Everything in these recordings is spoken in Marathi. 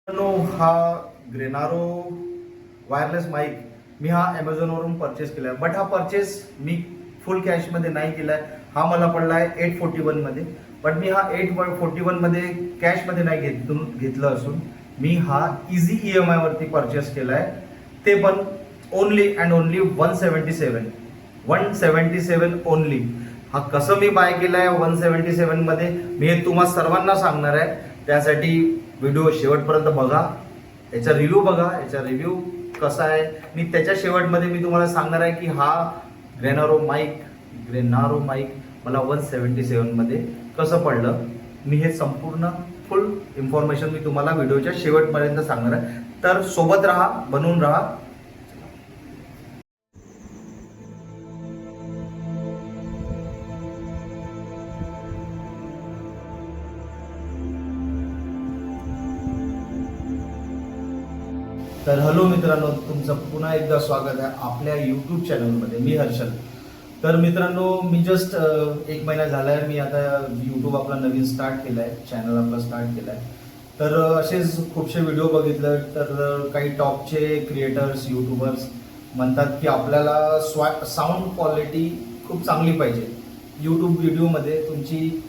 हा ग्रेनारो वायरलेस माईक मी हा ॲमेझॉनवरून परचेस केला आहे. बट हा परचेस मी फुल कॅशमध्ये नाही केला आहे. हा मला पडला आहे 841मध्ये. बट मी हा 841मध्ये कॅशमध्ये नाही घेतलं असून मी हा इझी EMI वरती परचेस केला आहे. ते पण ओनली अँड ओनली 177 ओनली. हा कसं मी बाय केला आहे 177मध्ये मी हे तुम्हा सर्वांना सांगणार आहे. त्यासाठी व्हिडिओ शेवटपर्यंत बघा, याचा रिव्ह्यू बघा, याचा रिव्ह्यू कसा आहे. मी त्याच्या शेवटमध्ये मी तुम्हाला सांगणार आहे की हा ग्रेनारो माईक मला 177मध्ये कसं पडलं. मी हे संपूर्ण फुल इन्फॉर्मेशन मी तुम्हाला व्हिडिओच्या शेवटपर्यंत सांगणार आहे. तर सोबत राहा, बनवून राहा. तर हॅलो मित्रांनो, तुमचं पुन्हा एकदा स्वागत आहे आपल्या यूट्यूब चॅनलमध्ये. मी हर्षल. तर मित्रांनो, मी जस्ट 1 महिना झाला आहे मी आता यूट्यूब आपला नवीन स्टार्ट केला आहे, चॅनल आपला स्टार्ट केला आहे. तर असेच खूपसे व्हिडिओ बघितले. तर काही टॉपचे क्रिएटर्स यूट्यूबर्स म्हणतात की आपल्याला साऊंड क्वालिटी खूप चांगली पाहिजे, यूट्यूब व्हिडिओमध्ये तुमची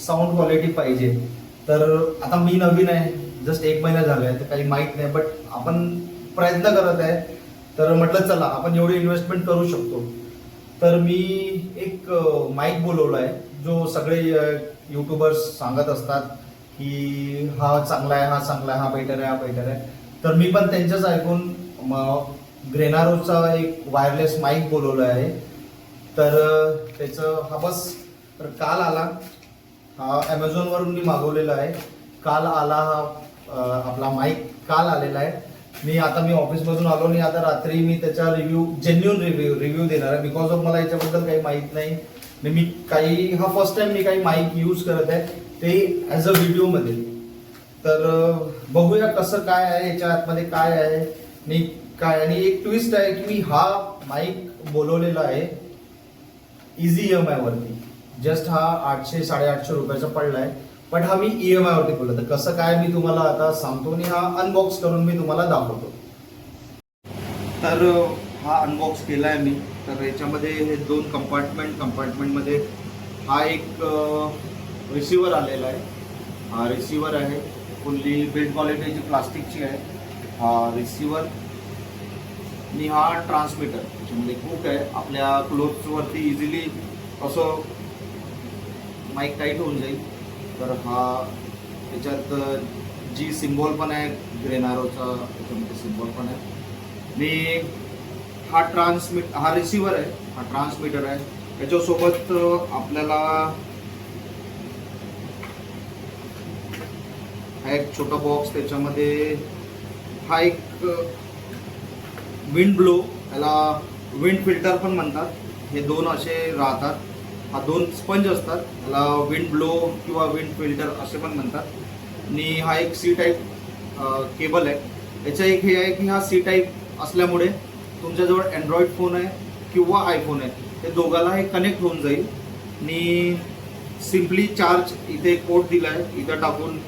साऊंड क्वालिटी पाहिजे. तर आता मी नवीन आहे, जस्ट 1 महिना झाला आहे, तर काही माहीत नाही. बट आपण प्रयत्न करत आहे. तर म्हटलं चला आपण एवढी इन्व्हेस्टमेंट करू शकतो. तर मी एक माईक बोलवला आहे जो सगळे यूट्यूबर्स सांगत असतात की हा चांगला आहे, हा चांगला आहे, हा बेटर आहे, हा बेटर आहे. तर मी पण त्यांच्याच ऐकून ग्रेनारोचा एक वायरलेस माईक बोलवला आहे. तर त्याचं हा बस तर काल आला. हा ॲमेझॉनवरून मी मागवलेला आहे. काल आला हा आपला माईक काल आलेला आहे. मी ऑफिसमधून आलो आणि आता रात्री मी त्याचा जेन्युइन रिव्ह्यू देणार आहे. बिकॉज ऑफ मला याच्याबद्दल काही माहीत नाही. मी हा फर्स्ट टाइम मी काही माईक यूज करत आहे, ते ॲज अ व्हिडिओमध्ये. तर बघूया कसं काय आहे, याच्या आतमध्ये काय आहे मी काय. आणि एक ट्विस्ट आहे की मी हा माईक बोलवलेला आहे इझी EMI वरती. जस्ट हा 800-850 रुपयाचा पडला आहे. बट हा मी EMI वरती बोललो. तर कसं काय मी तुम्हाला आता सांगतो आणि हा अनबॉक्स करून मी तुम्हाला दाखवतो. तर हा अनबॉक्स केला आहे मी. तर याच्यामध्ये हे 2 कंपार्टमेंटमध्ये हा एक रिसिव्हर आलेला आहे. हा रिसिव्हर आहे, फुल्ली बिल्ड क्वालिटीची प्लास्टिकची आहे हा रिसिव्हर. आणि हा ट्रान्समीटर, त्याच्यामध्ये हुक आहे. आपल्या क्लोथ्सवरती इझिली असं माईक टाईट होऊन जाईल. तर हा त्याच्यात जी सिम्बॉल पण आहे ग्रेनारोचा, त्याच्यामध्ये सिम्बॉल पण आहे. आणि हा रिसिव्हर आहे, हा ट्रान्समीटर आहे. त्याच्यासोबत आपल्याला हा एक छोटा बॉक्स, त्याच्यामध्ये हा एक विंड ब्लो, याला विंड फिल्टर पण म्हणतात. हे 2 असे राहतात. हा 2 स्पंज असतात, याला विंड ब्लो किंवा विंड फिल्टर असे पण म्हणतात. आणि हा एक C टाईप केबल आहे. याचं एक हे आहे की हा C टाईप असल्यामुळे तुमच्याजवळ अँड्रॉइड फोन आहे किंवा आयफोन आहे, ते दोघाला हे कनेक्ट होऊन जाईल. आणि सिम्पली चार्ज इथे कोड दिला आहे, इथं टाकून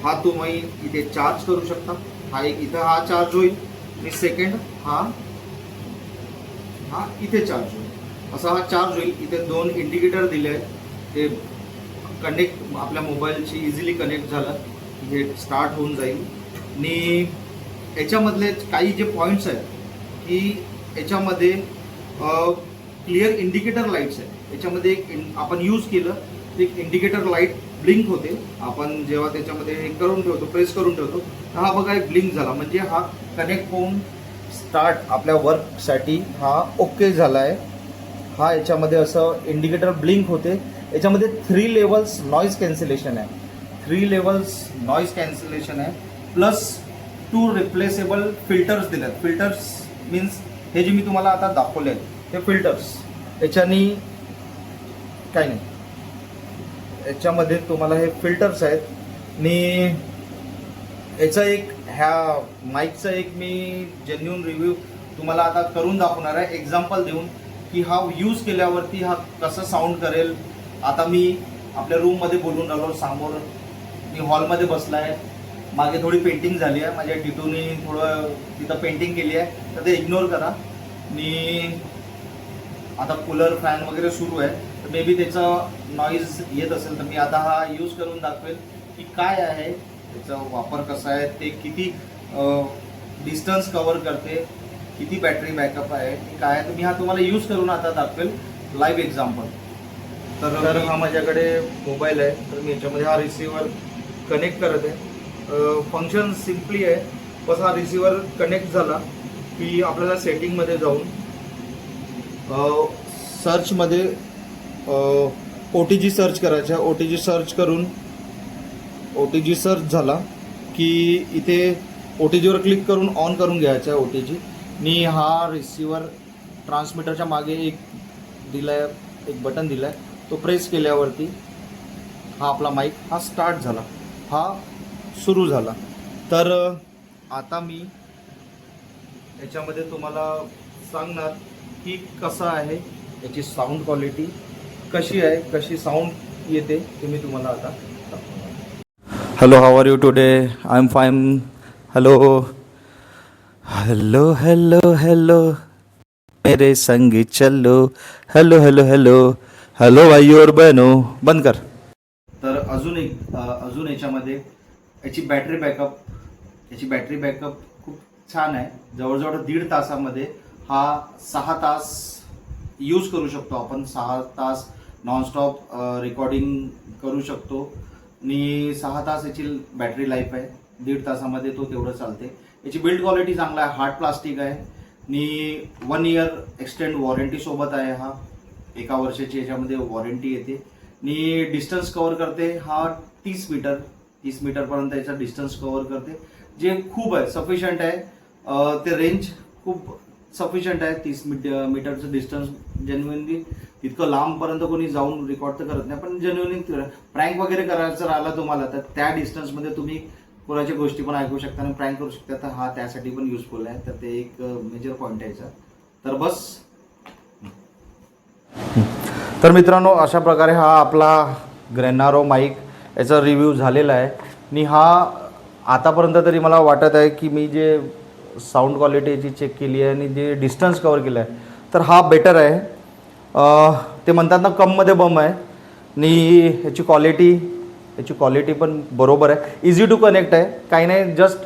हा तुम्ही इथे चार्ज करू शकता. हा एक इथं हा चार्ज होईल आणि सेकंड हा इथे चार्ज होईल. असा हा चार्ज होईल. इथे 2 इंडिकेटर दिले आहेत, ते कनेक्ट आपल्या मोबाईलशी इझिली कनेक्ट झालं हे स्टार्ट होऊन जाईल. आणि याच्यामधले काही जे पॉईंट्स आहेत की याच्यामध्ये क्लिअर इंडिकेटर लाईट्स आहेत. याच्यामध्ये आपण यूज केलं ते इंडिकेटर लाईट ब्लिंक होते. आपण जेव्हा त्याच्यामध्ये हे करून ठेवतो, प्रेस करून ठेवतो, तर हा बघा एक ब्लिंक झाला, म्हणजे हा कनेक्ट होऊन स्टार्ट आपल्या वर्कसाठी हा ओके झाला आहे. हा याच्यामध्ये असं इंडिकेटर ब्लिंक होते. याच्यामध्ये 3 लेवल्स नॉईज कॅन्सलेशन आहे. 3 लेवल्स नॉईज कॅन्सलेशन आहे, प्लस 2 रिप्लेसेबल फिल्टर्स दिलेत. फिल्टर्स मीन्स हे जे मी तुम्हाला आता दाखवले आहेत ते फिल्टर्स. याच्यानी काही नाही, याच्यामध्ये तुम्हाला हे फिल्टर्स आहेत. आणि याचा एक ह्या माईकचा एक मी जेन्युइन रिव्ह्यू तुम्हाला आता करून दाखवणार आहे, एक्झाम्पल देऊन की हा यूज केल्यावरती हा कसं साऊंड करेल. आता मी आपल्या रूममध्ये बोलून आलो, समोर मी हॉलमध्ये बसला आहे. मागे थोडी पेंटिंग झाली आहे, माझ्या टिटूनी थोडं तिथं पेंटिंग केली आहे, तर ते इग्नोर करा. आणि आता कूलर फॅन वगैरे सुरू आहे, तर मे बी त्याचा नॉईज येत असेल, तर मी आता हा यूज करून दाखवेल की काय आहे त्याचा वापर कसा आहे, ते किती डिस्टन्स कव्हर करते, किती बॅटरी बॅकअप आहे, काय आहे. तर मी हा तुम्हाला यूज करून आता दाखवेल लाईव्ह एक्झाम्पल. तर हा माझ्याकडे मोबाईल आहे, तर मी याच्यामध्ये हा रिसिव्हर कनेक्ट करत आहे. फंक्शन सिम्पली आहे, बस हा रिसिव्हर कनेक्ट झाला की आपल्याला सेटिंगमध्ये जाऊन सर्चमध्ये OTG सर्च करायचं आहे. OTG सर्च करून OTG सर्च झाला की इथे OTGवर क्लिक करून ऑन करून घ्यायचं आहे OTG. आणि हा रिसिव्हर ट्रान्समीटरच्या मागे एक दिलाय, एक बटन दिलाय, तो प्रेस केल्यावरती हा आपला माईक हा स्टार्ट झाला, हा सुरू झाला. तर आता मी याच्यामध्ये तुम्हाला सांगणार की कसं आहे, याची साऊंड क्वालिटी कशी आहे, कशी साऊंड येते, ते मी तुम्हाला आता दाखवणार. Hello, how are you today? I am fine. Hello hello hello hello मेरे संगी चलो. हॅलो हॅलो हॅलो हॅलो भाई और बहनो. बंद कर. तर अजून याच्यामध्ये याची बॅटरी बॅकअप खूप छान आहे. जवळजवळ 1.5 तासामध्ये हा 6 तास यूज करू शकतो आपण. 6 तास नॉनस्टॉप रेकॉर्डिंग करू शकतो आणि 6 तास याची बॅटरी लाईफ आहे. 1.5 तासामध्ये तो तेवढं चालते. याची बिल्ड क्वालिटी चांगला आहे, हार्ड प्लास्टिक आहे आणि 1 इयर एक्सटेंड वॉरंटी सोबत आहे. हा 1 वर्षाची याच्यामध्ये वॉरंटी येते आणि डिस्टन्स कव्हर करते. हा 30 मीटरपर्यंत याचा डिस्टन्स कव्हर करते, जे खूप आहे, सफिशियंट आहे. ते रेंज खूप सफिशियंट आहे. 30 मीटरचं डिस्टन्स जेन्युइनली इतकं लांबपर्यंत कोणी जाऊन रेकॉर्ड तर करत नाही, पण जेन्युइनली प्रँक वगैरे करायचं राहिला तुम्हाला, तर त्या डिस्टन्समध्ये तुम्ही कोणाच्या गोष्टी पण ऐकू शकता आणि प्रँक करू शकता. तर हा त्यासाठी पण युजफुल आहे. तर ते एक मेजर पॉईंट आहे याचा. तर बस. तर मित्रांनो, अशा प्रकारे हा आपला ग्रेनारो माईक याचा रिव्ह्यू झालेला आहे. आणि हा आतापर्यंत तरी मला वाटत आहे की मी जे साऊंड क्वालिटी याची चेक केली आहे आणि जे डिस्टन्स कव्हर केलं आहे, तर हा बेटर आहे. ते म्हणतात ना, कममध्ये बम आहे. आणि याची क्वालिटी पण बरोबर आहे. इझी टू कनेक्ट आहे, काही नाही. जस्ट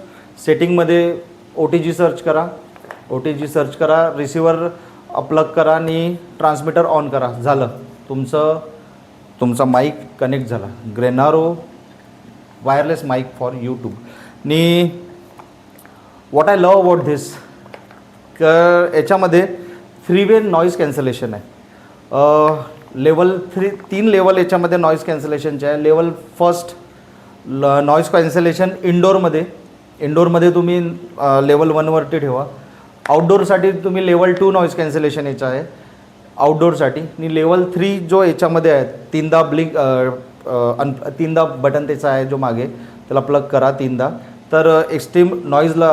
सेटिंगमध्ये OTG सर्च करा, रिसिव्हर प्लग करा आणि ट्रान्समीटर ऑन करा, झालं तुमचा माईक कनेक्ट झाला. ग्रेनारो वायरलेस माईक फॉर यूट्यूब. आणि what I love about this, तर याच्यामध्ये फ्रीवे नॉईज कॅन्सलेशन आहे. लेवल 3 लेवल याच्यामध्ये नॉईज कॅन्सलेशनचे आहे. लेवल फर्स्ट नॉईज कॅन्सलेशन इंडोरमध्ये तुम्ही लेवल 1वरती ठेवा. आउटडोअरसाठी तुम्ही लेवल 2 नॉईज कॅन्सलेशन याचं आहे आउटडोअरसाठी. आणि लेवल 3 जो याच्यामध्ये आहे, 3दा बटन त्याचा आहे जो मागे, त्याला प्लग करा 3दा, तर एक्स्ट्रीम नॉईजला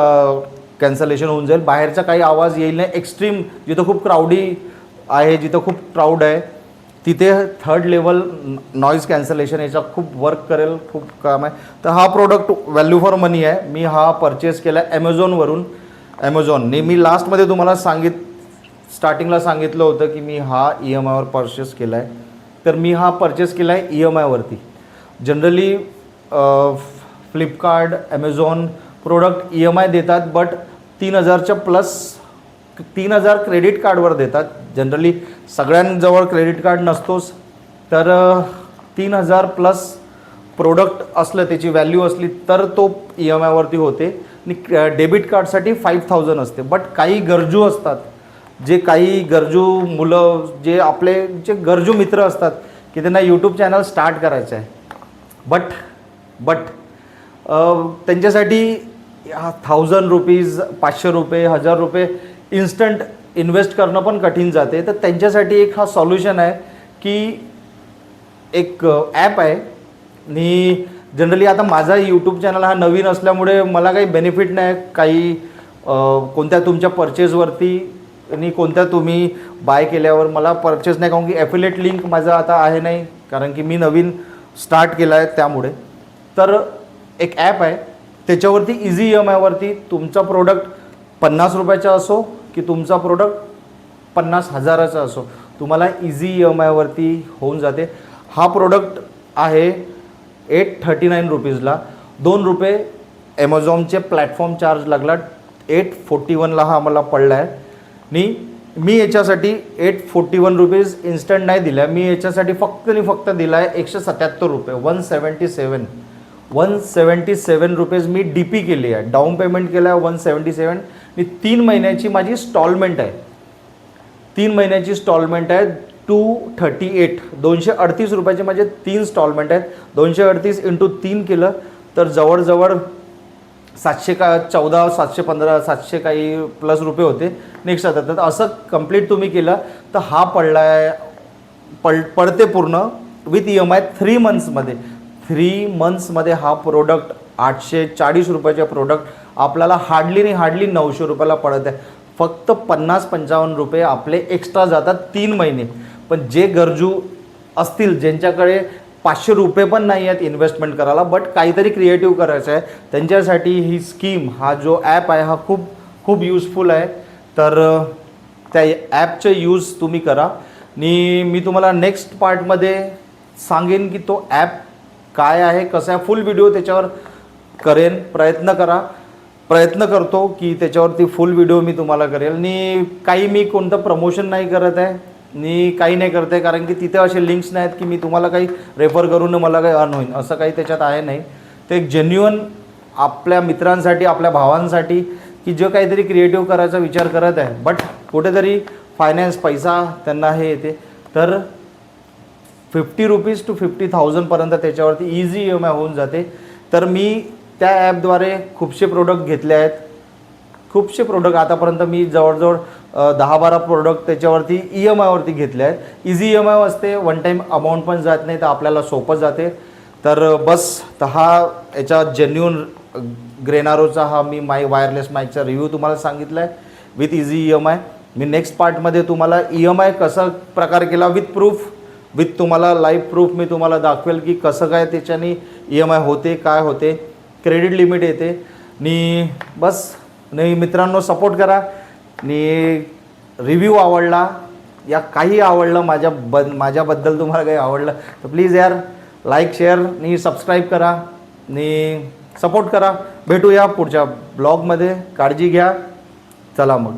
कॅन्सलेशन होऊन जाईल. बाहेरचा काही आवाज येईल नाही. एक्स्ट्रीम जिथं खूप क्राऊडी आहे, जिथं खूप क्राऊड आहे, तिथे 3rd लेवल नॉईज कॅन्सलेशन याचा खूप वर्क करेल, खूप काम आहे. तर हा प्रोडक्ट व्हॅल्यू फॉर मनी आहे. मी हा परचेस केला आहे ॲमेझॉनने. मी लास्टमध्ये तुम्हाला स्टार्टिंगला सांगितलं होतं की मी हा EMIवर परचेस केला आहे. तर मी हा परचेस केला आहे EMIवरती. Generally Flipkart, Amazon product EMI देतात, बट 3,000च्या प्लस 3,000 क्रेडिट कार्डवर देतात. जनरली सगळ्यांजवळ क्रेडिट कार्ड नसतोच, तर 3,000 प्लस प्रोडक्ट असलं, त्याची व्हॅल्यू असली, तर तो EMIवरती होते. आणि डेबिट कार्डसाठी 5,000 असते. बट काही गरजू असतात, काही गरजू मुलं, जे गरजू मित्र असतात की त्यांना यूट्यूब चॅनल स्टार्ट करायचं आहे, बट त्यांच्यासाठी 1,000 रुपीज, 500 रुपये, 1,000 रुपये इन्स्टंट इन्व्हेस्ट करणं पण कठीण जाते. तर त्यांच्यासाठी एक हा सॉल्युशन आहे की एक ॲप आहे. आणि जनरली आता माझा यूट्यूब चॅनल हा नवीन असल्यामुळे मला काही बेनिफिट नाही, काही कोणत्या तुमच्या परचेसवरती आणि कोणत्या तुम्ही बाय केल्यावर मला परचेस नाही, कारण की ॲफिलिएट लिंक माझा आता आहे नाही, कारण की मी नवीन स्टार्ट केला आहे त्यामुळे. तर एक ॲप आहे त्याच्यावरती इझी ई एम आयवरती तुमचा प्रोडक्ट 50 रुपयाचा असो की तुमचा प्रोडक्ट 50,000चा असो, तुम्हाला इझी ई एम आयवरती होऊन जाते. हा प्रोडक्ट आहे 839 रुपीजला. 2 रुपये ॲमेझॉनचे प्लॅटफॉर्म चार्ज लागला. 841ला हा आम्हाला पडला आहे. आणि मी याच्यासाठी 841 रुपीज इन्स्टंट नाही दिल्या. मी याच्यासाठी फक्त आणि फक्त दिला आहे 177 रुपये. 177 रुपीज मी डी पी केली आहे. डाऊन पेमेंट केलं आहे 177. आणि 3 महिन्याची माझी स्टॉलमेंट आहे. 3 महिन्याची स्टॉलमेंट आहे 238. 238 रुपयाचे माझे 3 स्टॉलमेंट आहेत. 238 × 3 केलं तर जवळजवळ 714, 715, 700 काही प्लस रुपये होते. नेक्स्ट आता तर असं कंप्लीट तुम्ही केलं तर हा पडला आहे पडते पूर्ण विथ ई एम आय 3 मंथ्समध्ये. 3 मंथ्समध्ये हा प्रोडक्ट 840 रुपयाचा प्रोडक्ट आपल्याला हार्डली 900 रुपयाला पडत आहे. फक्त 50-55 रुपये आपले एक्स्ट्रा जातात 3 महिने. पण जे गरजू असतील, ज्यांच्याकडे 500 रुपये पण नाही आहेत इन्व्हेस्टमेंट करायला, बट काहीतरी क्रिएटिव्ह करायचं आहे, त्यांच्यासाठी ही स्कीम, हा जो ॲप आहे हा खूप खूप युजफुल आहे. तर त्या ॲपचे यूज तुम्ही करा. आणि मी तुम्हाला नेक्स्ट पार्टमध्ये सांगेन की तो ॲप काय आहे, कसं आहे. फुल व्हिडिओ त्याच्यावर करेन. प्रयत्न करतो की त्याच्यावरती फुल व्हिडिओ मी तुम्हाला करेल. आणि काही मी कोणतं प्रमोशन नाही करत आहे आणि काही नाही करत आहे, कारण की तिथे असे लिंक्स नाहीत की मी तुम्हाला काही रेफर करून मला काही अर्न होईल, असं काही त्याच्यात आहे नाही. ते एक जेन्युअन आपल्या मित्रांसाठी, आपल्या भावांसाठी की जो काहीतरी क्रिएटिव्ह करायचा विचार करत आहे, बट कुठेतरी फायनान्स पैसा त्यांना हे येते. तर 50 रुपीज टू 50,000 पर्यंत त्याच्यावरती इझी ई एम आय होऊन जाते. तर मी त्या ॲपद्वारे खूपसे प्रोडक्ट घेतले आहेत. खूपसे प्रोडक्ट आतापर्यंत मी जवळजवळ 10-12 प्रोडक्ट त्याच्यावरती ई एम आयवरती घेतले आहेत. इझी ई एम आय असते, वन टाईम अमाऊंट पण जात नाही, तर आपल्याला सोपं जाते. तर बस हा याचा जेन्युअन ग्रेनारोचा हा मी वायरलेस माईकचा रिव्ह्यू तुम्हाला सांगितला आहे with easy E M I. मी नेक्स्ट पार्टमध्ये तुम्हाला ई एम आय कसा प्रकार केला विथ प्रूफ, विथ तुम्हाला लाईव्ह प्रूफ मी तुम्हाला दाखवेल की कसं काय त्याच्याने ई एम आय होते, काय होते, क्रेडिट लिमिट येते. आणि बस नाही मित्रांनो, सपोर्ट करा. आणि रिव्ह्यू आवडला या काही आवडलं माझ्याबद्दल तुम्हाला काही आवडलं तर प्लीज यार लाईक, शेअर आणि सबस्क्राईब करा आणि सपोर्ट करा. भेटूया पुढच्या ब्लॉगमध्ये. काळजी घ्या. चला मग.